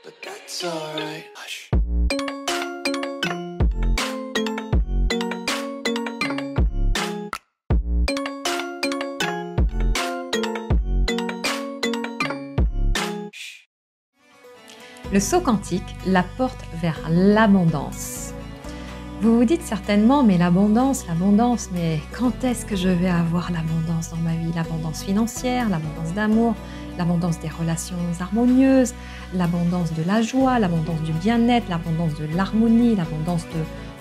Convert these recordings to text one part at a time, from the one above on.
but that's alright. Hush. Le saut quantique, la porte vers l'abondance. Vous vous dites certainement, mais l'abondance, mais quand est-ce que je vais avoir l'abondance dans ma vie? L'abondance financière, l'abondance d'amour, l'abondance des relations harmonieuses, l'abondance de la joie, l'abondance du bien-être, l'abondance de l'harmonie, l'abondance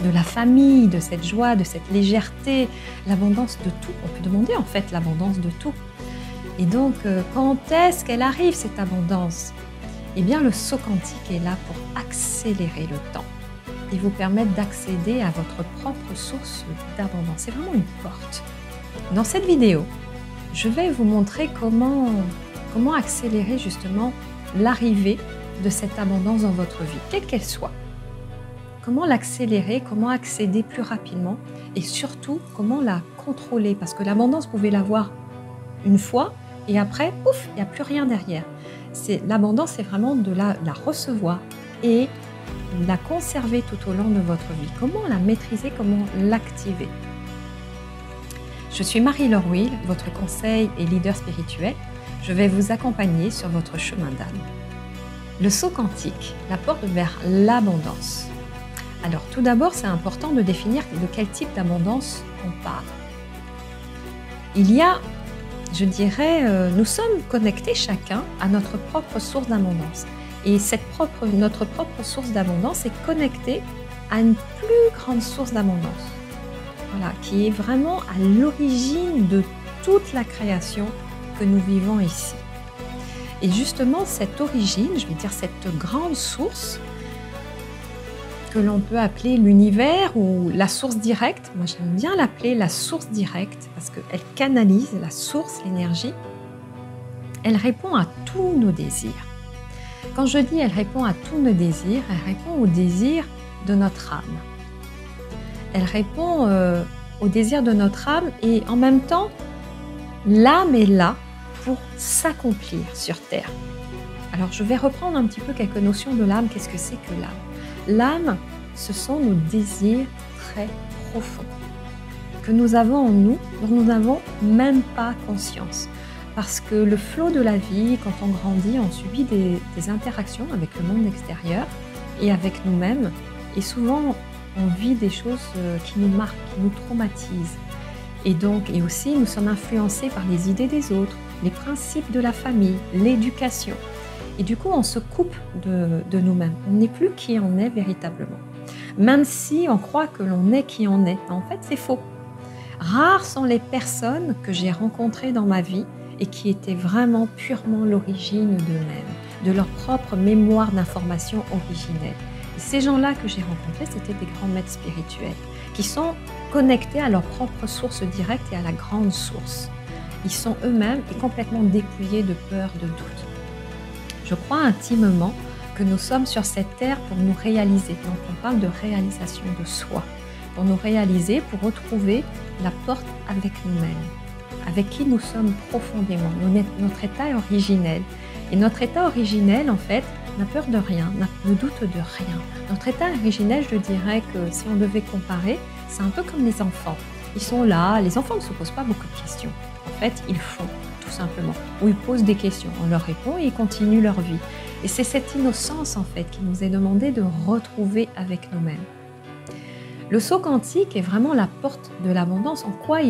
de la famille, de cette joie, de cette légèreté, l'abondance de tout. On peut demander en fait l'abondance de tout. Et donc, quand est-ce qu'elle arrive cette abondance? Eh bien, le saut quantique est là pour accélérer le temps et vous permettre d'accéder à votre propre source d'abondance. C'est vraiment une porte. Dans cette vidéo, je vais vous montrer comment accélérer justement l'arrivée de cette abondance dans votre vie, quelle qu'elle soit. Comment l'accélérer, comment accéder plus rapidement et surtout, comment la contrôler. Parce que l'abondance, vous pouvez l'avoir une fois et après, pouf, il n'y a plus rien derrière. L'abondance, c'est vraiment de la recevoir et la conserver tout au long de votre vie. Comment la maîtriser, comment l'activer? Je suis Marie-Laure Will, votre conseil et leader spirituel. Je vais vous accompagner sur votre chemin d'âme. Le saut quantique, la porte vers l'abondance. Alors tout d'abord, c'est important de définir de quel type d'abondance on parle. Il y a, je dirais, nous sommes connectés chacun à notre propre source d'abondance. Et notre propre source d'abondance est connectée à une plus grande source d'abondance. Voilà, qui est vraiment à l'origine de toute la création que nous vivons ici. Et justement, cette origine, je vais dire cette grande source, que l'on peut appeler l'univers ou la source directe. Moi, j'aime bien l'appeler la source directe parce qu'elle canalise la source, l'énergie. Elle répond à tous nos désirs. Quand je dis elle répond à tous nos désirs, elle répond aux désirs de notre âme. Elle répond aux désirs de notre âme et en même temps, l'âme est là pour s'accomplir sur Terre. Alors, je vais reprendre un petit peu quelques notions de l'âme. Qu'est-ce que c'est que l'âme? L'âme, ce sont nos désirs très profonds que nous avons en nous, dont nous n'avons même pas conscience. Parce que le flot de la vie, quand on grandit, on subit des interactions avec le monde extérieur et avec nous-mêmes. Et souvent, on vit des choses qui nous marquent, qui nous traumatisent. Et aussi, nous sommes influencés par les idées des autres, les principes de la famille, l'éducation. Et du coup, on se coupe de nous-mêmes. On n'est plus qui on est véritablement. Même si on croit que l'on est qui on est. En fait, c'est faux. Rares sont les personnes que j'ai rencontrées dans ma vie et qui étaient vraiment purement l'origine d'eux-mêmes, de leur propre mémoire d'information originelle. Et ces gens-là que j'ai rencontrés, c'était des grands maîtres spirituels qui sont connectés à leur propre source directe et à la grande source. Ils sont eux-mêmes complètement dépouillés de peur, de doute. Je crois intimement que nous sommes sur cette terre pour nous réaliser. Donc on parle de réalisation de soi. Pour nous réaliser, pour retrouver la porte avec nous-mêmes, avec qui nous sommes profondément, notre état originel. Et notre état originel, en fait, n'a peur de rien, ne doute de rien. Notre état originel, je dirais que si on devait comparer, c'est un peu comme les enfants. Ils sont là, les enfants ne se posent pas beaucoup de questions. En fait, ils font, tout simplement. Ou ils posent des questions, on leur répond et ils continuent leur vie. Et c'est cette innocence, en fait, qui nous est demandé de retrouver avec nous-mêmes. Le saut quantique est vraiment la porte de l'abondance. En quoi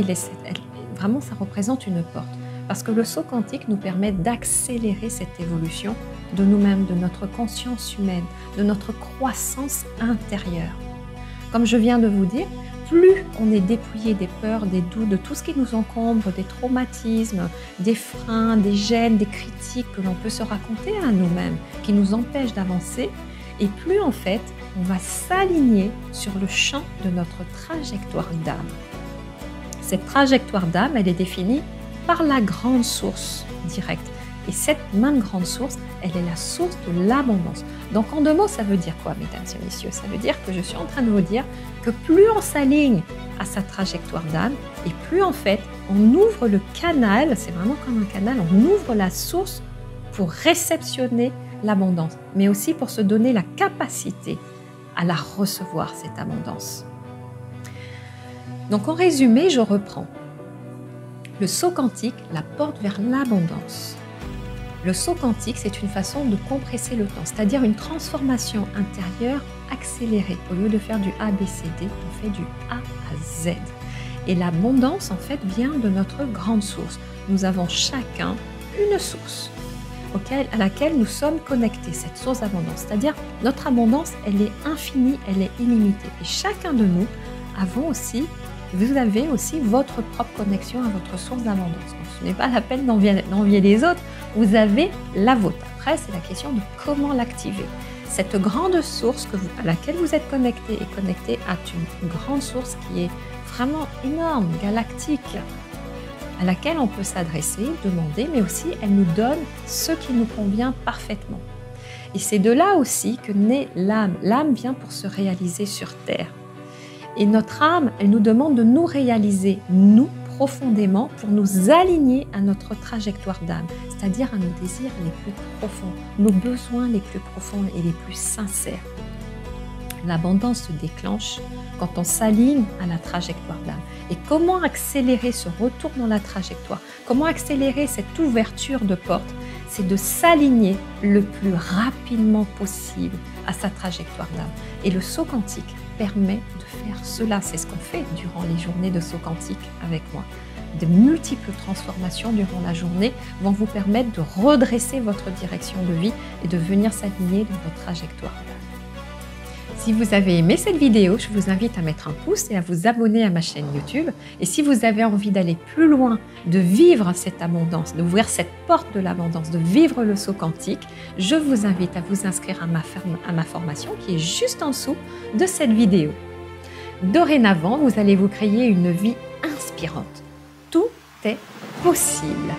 vraiment, ça représente une porte. Parce que le saut quantique nous permet d'accélérer cette évolution de nous-mêmes, de notre conscience humaine, de notre croissance intérieure. Comme je viens de vous dire, plus on est dépouillé des peurs, des doutes, de tout ce qui nous encombre, des traumatismes, des freins, des gênes, des critiques que l'on peut se raconter à nous-mêmes, qui nous empêchent d'avancer, et plus en fait, on va s'aligner sur le champ de notre trajectoire d'âme. Cette trajectoire d'âme, elle est définie par la grande source directe. Et cette même grande source, elle est la source de l'abondance. Donc en 2 mots, ça veut dire quoi, mesdames et messieurs? Ça veut dire que je suis en train de vous dire que plus on s'aligne à sa trajectoire d'âme, et plus en fait, on ouvre le canal, c'est vraiment comme un canal, on ouvre la source pour réceptionner l'abondance, mais aussi pour se donner la capacité à la recevoir, cette abondance. Donc en résumé, je reprends. Le saut quantique, la porte vers l'abondance. Le saut quantique, c'est une façon de compresser le temps, c'est-à-dire une transformation intérieure accélérée. Au lieu de faire du A, B, C, D, on fait du A à Z. Et l'abondance, en fait, vient de notre grande source. Nous avons chacun une source à laquelle nous sommes connectés, cette source d'abondance. C'est-à-dire, notre abondance, elle est infinie, elle est illimitée. Et chacun de nous vous avez aussi votre propre connexion à votre source d'abondance. Donc, ce n'est pas la peine d'envier les autres, vous avez la vôtre. Après, c'est la question de comment l'activer. Cette grande source à laquelle vous êtes connecté et connecté à une grande source qui est vraiment énorme, galactique, à laquelle on peut s'adresser, demander, mais aussi elle nous donne ce qui nous convient parfaitement. Et c'est de là aussi que naît l'âme. L'âme vient pour se réaliser sur Terre. Et notre âme, elle nous demande de nous réaliser, nous, profondément, pour nous aligner à notre trajectoire d'âme, c'est-à-dire à nos désirs les plus profonds, nos besoins les plus profonds et les plus sincères. L'abondance se déclenche quand on s'aligne à la trajectoire d'âme. Et comment accélérer ce retour dans la trajectoire? Comment accélérer cette ouverture de porte? C'est de s'aligner le plus rapidement possible à sa trajectoire d'âme. Et le saut quantique permet de faire cela. C'est ce qu'on fait durant les journées de saut quantique avec moi. De multiples transformations durant la journée vont vous permettre de redresser votre direction de vie et de venir s'aligner dans votre trajectoire d'âme. Si vous avez aimé cette vidéo, je vous invite à mettre un pouce et à vous abonner à ma chaîne YouTube. Et si vous avez envie d'aller plus loin, de vivre cette abondance, d'ouvrir cette porte de l'abondance, de vivre le saut quantique, je vous invite à vous inscrire à ma formation qui est juste en dessous de cette vidéo. Dorénavant, vous allez vous créer une vie inspirante. Tout est possible.